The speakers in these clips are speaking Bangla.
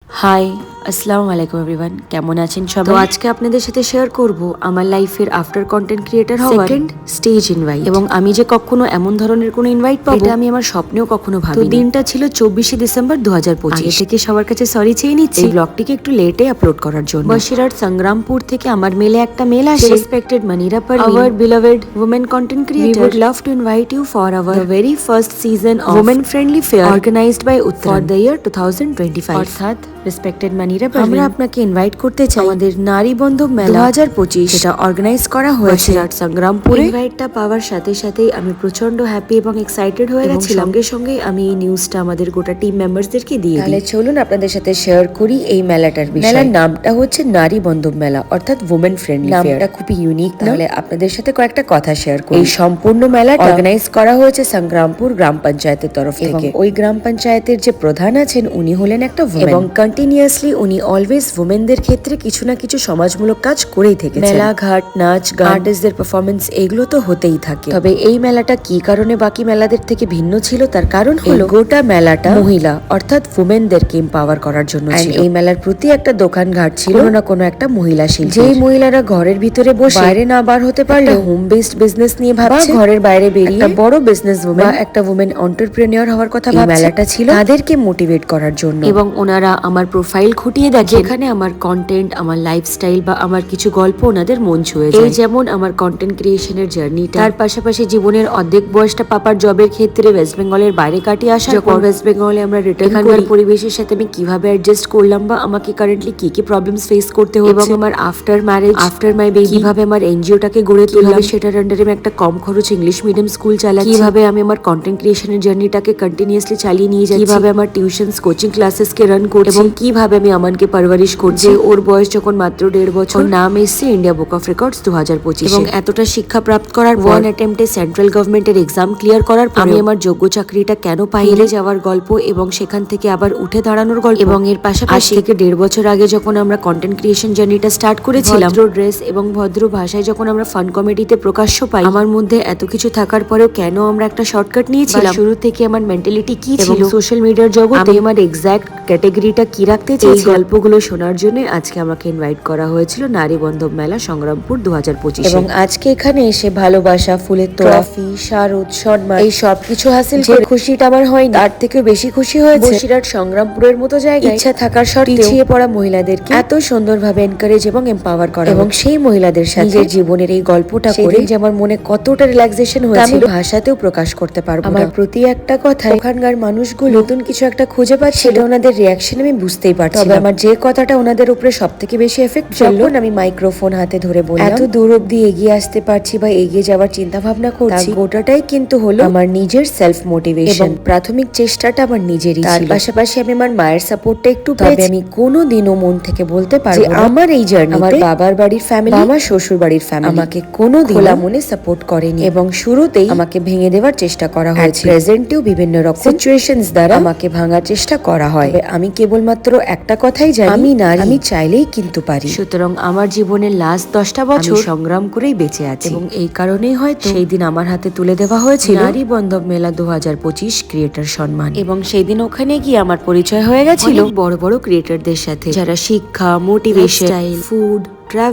হাই, আসসালামু আলাইকুম এভরিওয়ান। কেমন আছেন সবাই? তো আজকে আপনাদের সাথে শেয়ার করব আমার লাইফের আফটার কন্টেন্ট ক্রিয়েটর হওয়ার সেকেন্ড স্টেজ ইনভাইট, এবং আমি যে কখনো এমন ধরনের কোনো ইনভাইট পাবো এটা আমি আমার স্বপ্নেও কখনো ভাবিনি। তো দিনটা ছিল 24শে ডিসেম্বর 2025। আগে থেকে সবার কাছে সরি চেয়ে নিচ্ছি এই ব্লগটিকে একটু লেটে আপলোড করার জন্য। বসিরহাট সংগ্রামপুর থেকে আমার মেলে একটা মেল আসে। Respected Manira Parvin, our beloved women content creator, we would love to invite you for our very first season of women friendly fair organized by Uttaran for the year 2025। অর্থাৎ রেসপেক্টেড মানিরা পারভিন, আমরা আপনাকে ইনভাইট করতে চাই আমাদের নারী বন্ধু মেলা 2025 যেটা অর্গানাইজ করা হয়েছে বসিরহাট সংগ্রামপুরে। ইনভাইটটা পাওয়ার সাথে সাথেই আমি প্রচন্ড হ্যাপি এবং এক্সাইটেড হয়ে গেছিলাম। সঙ্গে সঙ্গে আমি এই নিউজটা আমাদের গোটা টিম মেম্বারসদেরকে দিয়ে দিই। তাহলে চলুন আপনাদের সাথে শেয়ার করি এই মেলাটার বিষয়। মেলার নামটা হচ্ছে নারী বন্ধু মেলা, অর্থাৎ উইমেন ফ্রেন্ডলি ফেয়ার। নামটা খুবই ইউনিক। তাহলে আপনাদের সাথে কয়েকটা কথা শেয়ার করি। এই সম্পূর্ণ মেলাটা অর্গানাইজ করা হয়েছে সংগ্রামপুর গ্রাম পঞ্চায়েতের তরফ থেকে। ওই গ্রাম পঞ্চায়েতের যে প্রধান আছেন উনি হলেন একটা উইমেন, এবং কন্টিনিউয়াসলি উনি অলওয়েজ উইমেনদের ক্ষেত্রে কিছু না কিছু সমাজমূলক কাজ করেই থেকেছেন। মেলা ঘাট, নাচ গান, আর্টিস্টদের পারফরমেন্স এগুলো তো হতেই থাকে। তবে এই মেলাটা কি কারণে বাকি মেলাদের থেকে ভিন্ন ছিল তার কারণ হলো গোটা মেলাটা মহিলা অর্থাৎ উইমেনদেরকে এম্পাওয়ার করার জন্য ছিল। এই মেলার প্রতি একটা দোকান ঘাট ছিল না কোনো একটা মহিলা শিল্পী। যেই মহিলারা ঘরের ভিতরে বসে বাইরে না বার হতে পারলে হোম বেসড বিজনেস নিয়ে ভাবছে, ঘরের বাইরে বেরিয়ে একটা বড় বিজনেস উইমেন বা একটা উইমেন এন্টারপ্রেনিউর হওয়ার কথা ভাবছে, মেলাটা ছিল তাদেরকে মোটিভেট করার জন্য। এবং ওনারা আমার প্রোফাইল খুঁটিয়ে দেখে এখানে আমার কন্টেন্ট, আমার লাইফস্টাইল বা আমার কিছু গল্প ওনাদের মন ছুঁয়ে যায়। এই যেমন আমার কন্টেন্ট ক্রিয়েশনের জার্নিটা, তার পাশাপাশি জীবনের অর্ধেক বয়সটা পাপার জবের ক্ষেত্রে ওয়েস্ট বেঙ্গলের বাইরে কাটিয়ে আসা, যখন ওয়েস্ট বেঙ্গলে আমরা রিটার্ন করি পরিবেশের সাথে আমি কিভাবে অ্যাডজাস্ট করলাম বা আমাকে কারেন্টলি কি কি প্রবলেমস ফেস করতে হচ্ছে, এবং আমার after marriage, after my baby কিভাবে আমার এনজিওটাকে গড়ে তুললাম, সেটার আন্ডারে আমি একটা কম খরচ ইংলিশ মিডিয়াম স্কুল চালাচ্ছি, কিভাবে আমি আমার কন্টেন্ট ক্রিয়েশনের জার্নিটাকে কন্টিনিউয়াসলি চালিয়ে নিয়ে যাচ্ছি, কিভাবে আমার টিউশনস কোচিং ক্লাসেস কে রান করছি, এবং কিভাবে আমি আমানকে পারভারিশ করছি। ওর বয়স যখন মাত্র 1.5 বছর, নাম এসছে ইন্ডিয়া বুক অফ রেকর্ডস 2025, এবং এতটা শিক্ষা প্রাপ্ত করার পর ওয়ান অ্যাটেম্পটে সেন্ট্রাল গভর্নমেন্টের এক্সাম ক্লিয়ার করার পর আমি আমার যোগ্য চাকরিটা কেন পাইলে যাওয়ার গল্প, এবং সেখান থেকে আবার উঠে দাঁড়ানোর গল্প, এবং এর পাশাপাশি থেকে 1.5 বছর আগে যখন আমরা কন্টেন্ট ক্রিয়েশন জার্নিটা স্টার্ট করেছিলাম, ভদ্র ড্রেস এবং ভদ্র ভাষায় যখন আমরা ফান কমেডিতে প্রকাশ্য পাই, আমার মধ্যে এত কিছু থাকার পরেও কেন আমরা একটা শর্টকাট নিয়েছিলাম, শুরু থেকে আমার মেন্টালিটি কি ছিল, সোশ্যাল মিডিয়ার জগতে আমি আমার এক্সাক্ট ক্যাটাগরিটা কি রাখতে চাই, এই গল্পগুলো শোনার জন্য আজকে আমাকে ইনভাইট করা হয়েছিল নারী বন্ধব মেলা সংগ্রামপুর 2025। এবং আজকে এখানে এসে ভালোবাসা, ফুলের ট্রফি, শারদ, সম্মান এই সবকিছু হাসিল করে খুশিটা আমার হয়নি, তার থেকেও বেশি খুশি হয়েছে বসিরহাট সংগ্রামপুরের মতো জায়গায় ইচ্ছা থাকার সত্ত্বেও পিছিয়ে পড়া মহিলাদেরকে এত সুন্দরভাবে এনকারেজ এবং এম্পাওয়ার করা, এবং সেই মহিলাদের সাথে নিজের জীবনের এই গল্পটা করে যে আমার মনে কতটা রিল্যাক্সেশন হয়েছিল আমি ভাষাতেও প্রকাশ করতে পারবো। আমার প্রতি একটা কথা, ওখানকার মানুষগুলো নতুন কিছু একটা খুঁজে পাচ্ছিল, ওনাদের রিয়াকশন আমি বুঝতেই পারছি। তবে আমার যে কথাটা ওনাদের উপরে সব থেকে বেশি এফেক্ট করলো, আমি মাইক্রোফোন হাতে ধরে বললাম, এত দূর অব্দি এগিয়ে আসতে পারছি বা এগিয়ে যাওয়ার চিন্তা ভাবনা করছি, গোটাটাই কিন্তু হলো আমার নিজের সেলফ মোটিভেশন। প্রাথমিক চেষ্টাটা আমার নিজেরই ছিল, তার পাশাপাশি আমি আমার মায়ের সাপোর্টটা একটু পেয়েছি। আমি কোনোদিনও মন থেকে বলতে পারবো না আমার এই জার্নি আমার বাবার বাড়ির ফ্যামিলি, আমার শ্বশুর বাড়ির ফ্যামিলি আমাকে কোনোদিন খোলা মনে সাপোর্ট করেনি, এবং শুরুতেই আমাকে ভেঙে দেওয়ার চেষ্টা করা হয়েছে। প্রেজেন্টেও বিভিন্ন রকম সিচুয়েশনস দ্বারা আমাকে ভাঙার চেষ্টা করা হয়। আমি কেবলমাত্র একটা কথাই জানি, আমি নারী, আমি চাইলেই কিন্তু পারি। সুতরাং আমার জীবনের লাস্ট 10টা বছর সংগ্রাম করেই বেঁচে আছি, এবং এই কারণেই হয়তো সেই দিন আমার হাতে তুলে দেওয়া হয়েছিল নারী বন্ধব মেলা 2025 ক্রিয়েটর সম্মান। এবং সেই দিন ওখানে গিয়ে আমার পরিচয় হয়ে গেছিল বড় বড় ক্রিয়েটরদের সাথে, যারা শিক্ষা, মোটিভেশন, ফুড,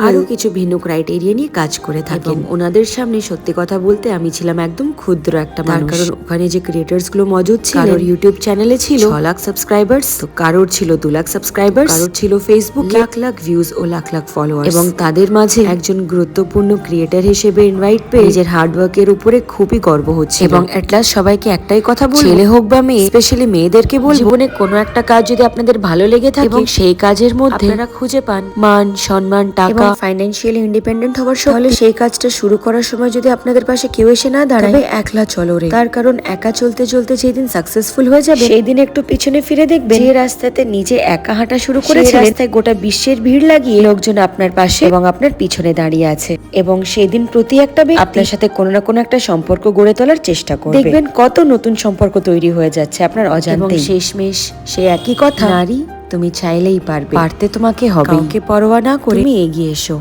আরো কিছু ভিন্ন ক্রাইটেরিয়া নিয়ে কাজ করে থাকেন। ওনাদের সামনে সত্যি কথা বলতে আমি ছিলাম একদম ক্ষুদ্র একটা মানুষ, কারণ ওখানে যে ক্রিয়েটরস গুলো মজুদ ছিল, কারোর ইউটিউব চ্যানেলে ছিল 6 লাখ সাবস্ক্রাইবার্স, তো কারোর ছিল 2 লাখ সাবস্ক্রাইবার্স, কারোর ছিল ফেসবুক লাখ লাখ ভিউজ ও লাখ লাখ ফলোয়ার্স। এবং তাদের মাঝে একজন গুরুত্বপূর্ণ ক্রিয়েটর হিসেবে ইনভাইট পেয়ে নিজের হার্ডওয়ার্কের উপরে খুবই গর্ব হচ্ছে। এবং এট লাস্ট সবাইকে একটাই কথা বলবো, ছেলে হোক বা মেয়ে, স্পেশালি মেয়েদেরকে বলবো, জীবনে কোনো একটা কাজ যদি আপনাদের ভালো লেগে থাকে এবং সেই কাজের মধ্যে আপনারা খুঁজে পান মান, সম্মান, টাকা, ফাইন্যান্সিয়ালি ইন্ডিপেন্ডেন্ট হওয়ার সময়, তাহলে সেই কাজটা শুরু করার সময় যদি আপনাদের পাশে কেউ এসে না দাঁড়ায়, তবে একলা চলো রে। তার কারণ একা চলতে চলতে যেদিন সাকসেসফুল হয়ে যাবে, সেই দিন একটু পিছনে ফিরে দেখবেন যে রাস্তাতে নিজে একা হাঁটা শুরু করেছিলেন, রাস্তায় গোটা বিশ্বের ভিড় লাগিয়ে লোকজন আপনার পাশে এবং আপনার পিছনে দাঁড়িয়ে আছে, এবং সেদিন প্রতি একটা ব্যক্তি আপনার সাথে কোনো না কোনো একটা সম্পর্ক গড়ে তোলার চেষ্টা করবে। দেখবেন কত নতুন সম্পর্ক তৈরি হয়ে যাচ্ছে আপনার অজান্তেই। শেষমেশ সে একই কথা, নারী তুমি চাইলেই পারবে, পারতে তোমাকে হবে, কাউকে পরোয়া না করে তুমি এগিয়ে এসো।